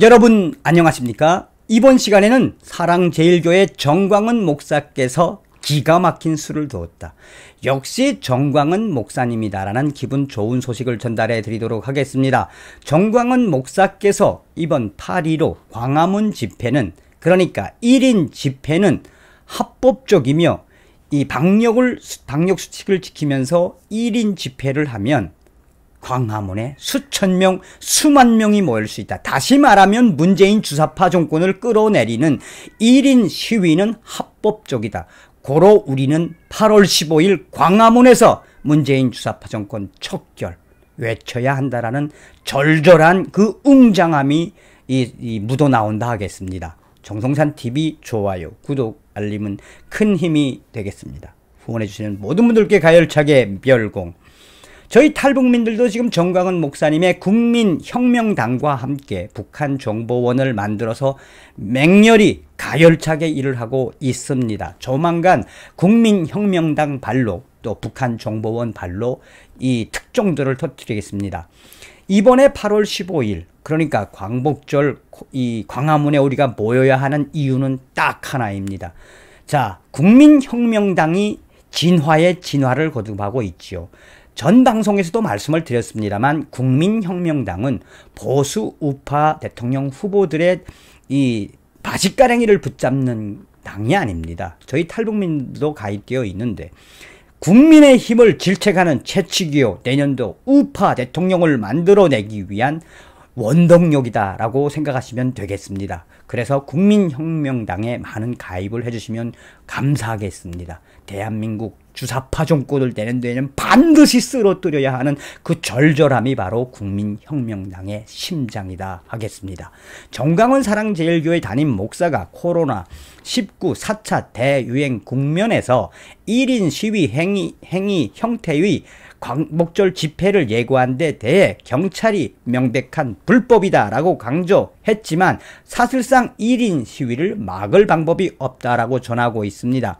여러분 안녕하십니까? 이번 시간에는 사랑제일교회 정광은 목사께서 기가 막힌 수를 두었다. 역시 정광은 목사님이다라는 기분 좋은 소식을 전달해 드리도록 하겠습니다. 정광은 목사께서 이번 8.15 광화문 집회는, 그러니까 1인 집회는 합법적이며 이 방역 수칙을 지키면서 1인 집회를 하면 광화문에 수천 명, 수만 명이 모일 수 있다. 다시 말하면 문재인 주사파 정권을 끌어내리는 1인 시위는 합법적이다. 고로 우리는 8월 15일 광화문에서 문재인 주사파 정권 척결 외쳐야 한다라는 절절한 그 웅장함이 묻어나온다 하겠습니다. 정성산TV 좋아요, 구독, 알림은 큰 힘이 되겠습니다. 후원해주시는 모든 분들께 가열차게 멸공. 저희 탈북민들도 지금 정광은 목사님의 국민혁명당과 함께 북한정보원을 만들어서 맹렬히 가열차게 일을 하고 있습니다. 조만간 국민혁명당 발로 또 북한정보원 발로 이 특종들을 터뜨리겠습니다. 이번에 8월 15일 그러니까 광복절 이 광화문에 우리가 모여야 하는 이유는 딱 하나입니다. 자, 국민혁명당이 진화의 진화를 거듭하고 있지요. 전 방송에서도 말씀을 드렸습니다만 국민혁명당은 보수 우파 대통령 후보들의 이 바짓가랭이를 붙잡는 당이 아닙니다. 저희 탈북민도 가입되어 있는데 국민의 힘을 질책하는 채찍이요, 내년도 우파 대통령을 만들어내기 위한 원동력이다라고 생각하시면 되겠습니다. 그래서 국민혁명당에 많은 가입을 해주시면 감사하겠습니다. 대한민국 주사파 정권을 내는 데에는 반드시 쓰러뜨려야 하는 그 절절함이 바로 국민혁명당의 심장이다 하겠습니다. 정광은 사랑제일교회 담임 목사가 코로나19 4차 대유행 국면에서 1인 시위 행위 형태의 광복절 집회를 예고한 데 대해 경찰이 명백한 불법이다라고 강조했지만 사실상 1인 시위를 막을 방법이 없다라고 전하고 있습니다.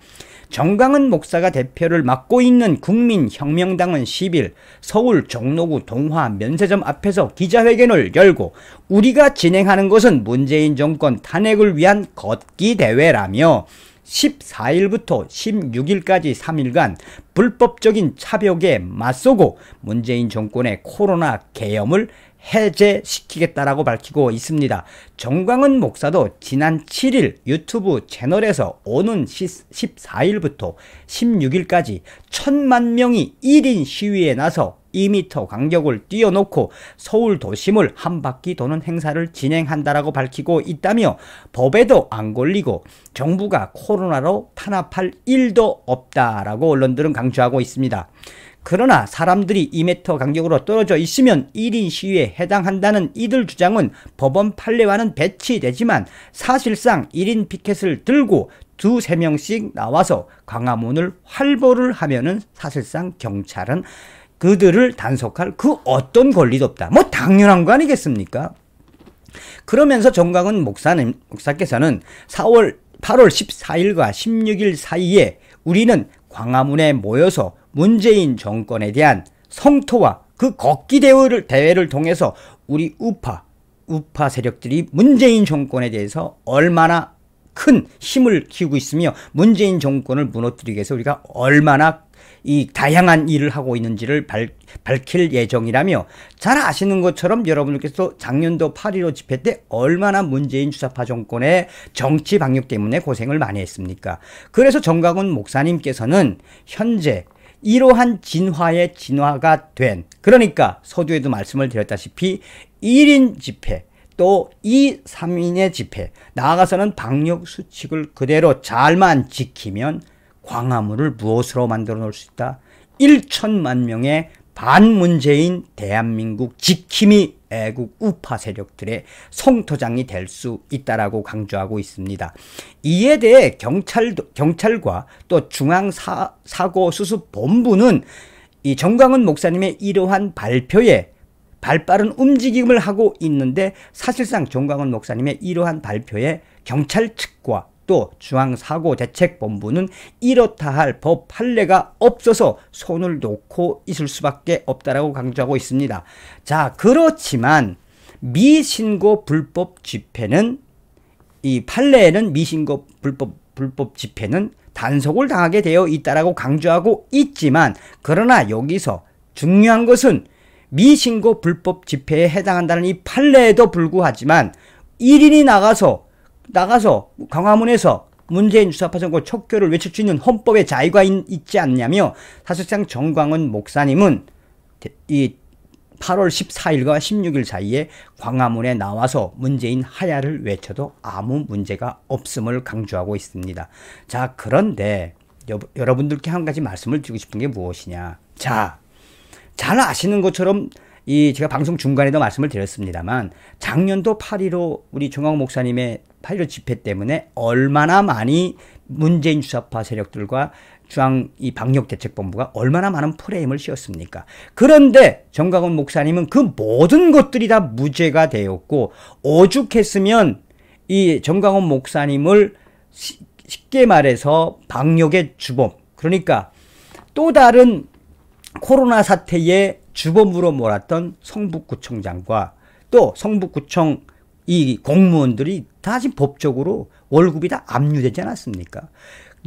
정광은 목사가 대표를 맡고 있는 국민혁명당은 10일 서울 종로구 동화 면세점 앞에서 기자회견을 열고 우리가 진행하는 것은 문재인 정권 탄핵을 위한 걷기 대회라며 14일부터 16일까지 3일간 불법적인 차벽에 맞서고 문재인 정권의 코로나 계엄을 해제시키겠다라고 밝히고 있습니다. 정광은 목사도 지난 7일 유튜브 채널에서 오는 14일부터 16일까지 1000만 명이 1인 시위에 나서 2m 간격을 띄워놓고 서울 도심을 한 바퀴 도는 행사를 진행한다라고 밝히고 있다며 법에도 안 걸리고 정부가 코로나로 탄압할 일도 없다라고 언론들은 강조하고 있습니다. 그러나 사람들이 2m 간격으로 떨어져 있으면 1인 시위에 해당한다는 이들 주장은 법원 판례와는 배치되지만 사실상 1인 피켓을 들고 2~3명씩 나와서 광화문을 활보를 하면은 사실상 경찰은 그들을 단속할 그 어떤 권리도 없다. 뭐 당연한 거 아니겠습니까? 그러면서 정광은 목사께서는 8월 14일과 16일 사이에 우리는 광화문에 모여서 문재인 정권에 대한 성토와 그 걷기 대회를 통해서 우리 우파 세력들이 문재인 정권에 대해서 얼마나 큰 힘을 키우고 있으며 문재인 정권을 무너뜨리기 위해서 우리가 얼마나 이 다양한 일을 하고 있는지를 밝힐 예정이라며, 잘 아시는 것처럼 여러분들께서 작년도 8.15 집회 때 얼마나 문재인 주사파 정권의 정치 방역 때문에 고생을 많이 했습니까? 그래서 정광은 목사님께서는 현재 이러한 진화의 진화가 된, 그러니까 서두에도 말씀을 드렸다시피 1인 집회 또 2, 3인의 집회, 나아가서는 방역 수칙을 그대로 잘만 지키면 광화문을 무엇으로 만들어 놓을 수 있다? 1천만 명의 반문재인 대한민국 지킴이 애국 우파 세력들의 성토장이 될 수 있다라고 강조하고 있습니다. 이에 대해 경찰과 또 중앙사고수습본부는 이 정광은 목사님의 이러한 발표에 발빠른 움직임을 하고 있는데, 사실상 정광은 목사님의 이러한 발표에 경찰 측과 또 중앙사고대책본부는 이렇다 할 법 판례가 없어서 손을 놓고 있을 수밖에 없다라고 강조하고 있습니다. 자, 그렇지만 미신고 불법 집회는 이 판례에는 미신고 불법 집회는 단속을 당하게 되어 있다라고 강조하고 있지만 그러나 여기서 중요한 것은 미신고 불법 집회에 해당한다는 이 판례에도 불구하지만 1인이 나가서 광화문에서 문재인 주사파 정권 척결을 외칠 수 있는 헌법의 자유가 있지 않냐며 사실상 정광훈 목사님은 이 8월 14일과 16일 사이에 광화문에 나와서 문재인 하야를 외쳐도 아무 문제가 없음을 강조하고 있습니다. 자, 그런데 여러분들께 한 가지 말씀을 드리고 싶은 게 무엇이냐. 자, 잘 아시는 것처럼 제가 방송 중간에도 말씀을 드렸습니다만 작년도 8.15 우리 정광훈 목사님의 8.15 집회 때문에 얼마나 많이 문재인 주사파 세력들과 중앙 이 방역대책본부가 얼마나 많은 프레임을 씌웠습니까? 그런데 정광훈 목사님은 그 모든 것들이 다 무죄가 되었고 오죽했으면 이 정광훈 목사님을 쉽게 말해서 방역의 주범, 그러니까 또 다른 코로나 사태의 주범으로 몰았던 성북구청장과 또 성북구청 이 공무원들이 다 지금 법적으로 월급이 다 압류되지 않았습니까?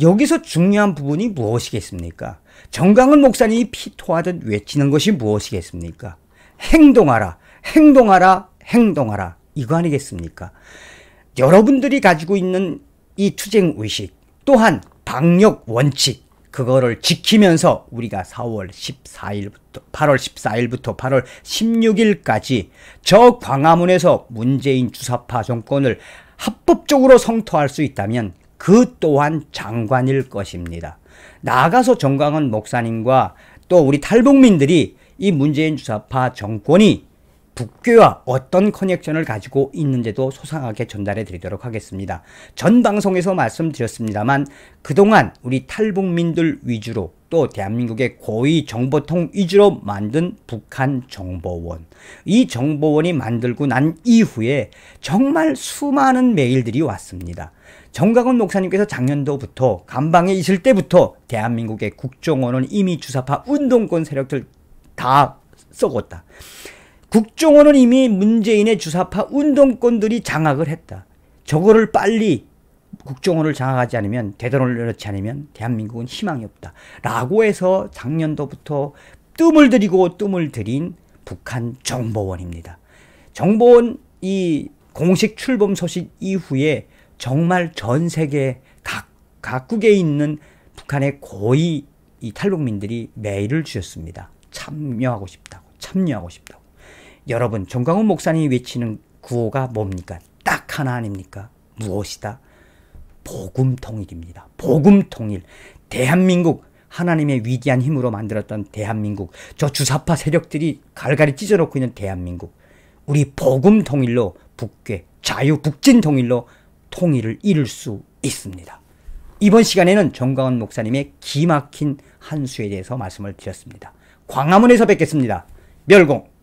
여기서 중요한 부분이 무엇이겠습니까? 정광훈 목사님이 피토하듯 외치는 것이 무엇이겠습니까? 행동하라, 행동하라, 행동하라. 이거 아니겠습니까? 여러분들이 가지고 있는 이 투쟁의식 또한 방역 원칙 그거를 지키면서 우리가 8월 14일부터 8월 16일까지 저 광화문에서 문재인 주사파 정권을 합법적으로 성토할 수 있다면 그 또한 장관일 것입니다. 나아가서 정광훈 목사님과 또 우리 탈북민들이 이 문재인 주사파 정권이 북괴와 어떤 커넥션을 가지고 있는지도 소상하게 전달해 드리도록 하겠습니다. 전 방송에서 말씀드렸습니다만 그동안 우리 탈북민들 위주로 또 대한민국의 고위 정보통 위주로 만든 북한 정보원, 이 정보원이 만들고 난 이후에 정말 수많은 메일들이 왔습니다. 정광훈 목사님께서 작년도부터 감방에 있을 때부터 대한민국의 국정원은 이미 주사파 운동권 세력들 다 썩었다. 국정원은 이미 문재인의 주사파 운동권들이 장악을 했다. 저거를 빨리 국정원을 장악하지 않으면, 되돌려 놓지 않으면 대한민국은 희망이 없다. 라고 해서 작년도부터 뜸을 들인 북한 정보원입니다. 정보원 이 공식 출범 소식 이후에 정말 전 세계 각국에 있는 북한의 고위 이 탈북민들이 메일을 주셨습니다. 참여하고 싶다고. 여러분, 정광훈 목사님이 외치는 구호가 뭡니까? 딱 하나 아닙니까? 무엇이다? 복음통일입니다. 복음통일. 대한민국, 하나님의 위대한 힘으로 만들었던 대한민국, 저 주사파 세력들이 갈갈이 찢어놓고 있는 대한민국, 우리 복음통일로 북괴, 자유북진통일로 통일을 이룰 수 있습니다. 이번 시간에는 정광훈 목사님의 기막힌 한 수에 대해서 말씀을 드렸습니다. 광화문에서 뵙겠습니다. 멸공.